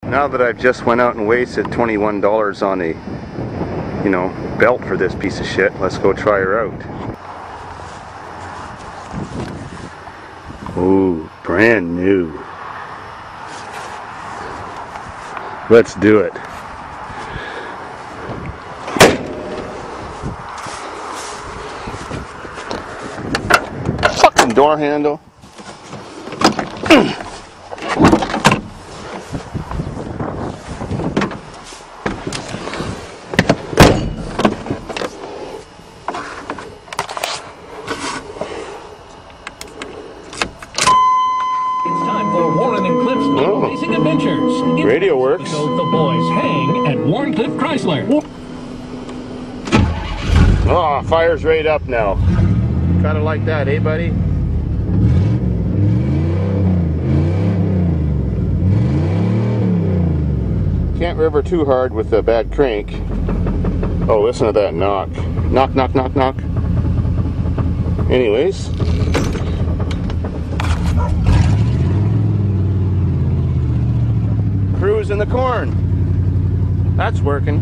Now that I've just went out and wasted $21 on a, belt for this piece of shit, let's go try her out. Ooh, brand new. Let's do it. Fucking door handle. Adventures. Radio works. The boys Hang at Warncliffe Chrysler. Oh, fire's right up now. Kinda like that, eh, buddy? Can't river too hard with a bad crank. Oh, listen to that knock. Knock, knock, knock, knock. Anyways. Cruise in the corn. That's working.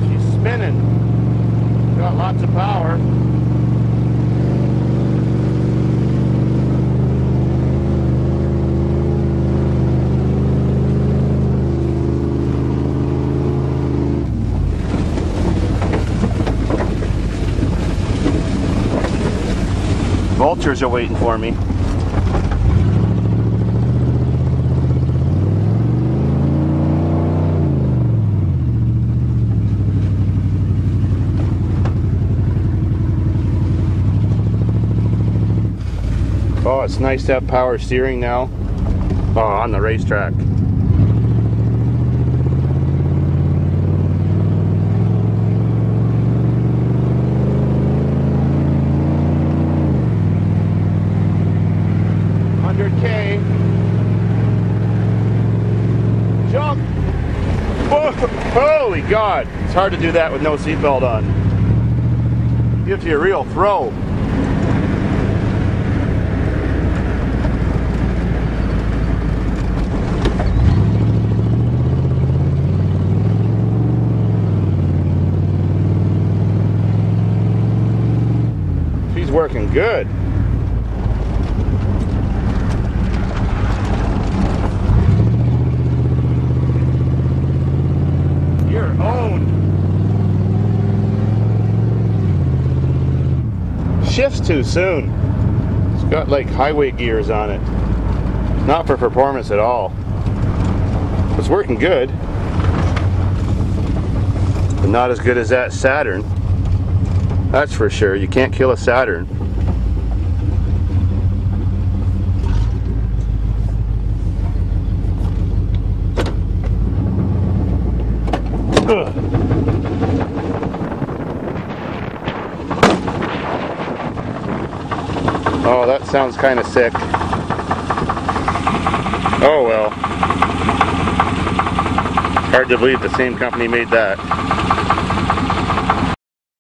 She's spinning. Got lots of power. Vultures are waiting for me. Oh, it's nice to have power steering now. Oh, on the racetrack. Jump! Whoa. Holy God! It's hard to do that with no seatbelt on. Gives you a real throw. She's working good. Shifts too soon. It's got like highway gears on it. Not for performance at all. It's working good, but not as good as that Saturn. That's for sure. You can't kill a Saturn. Ugh. Oh, that sounds kind of sick. Oh well. Hard to believe the same company made that.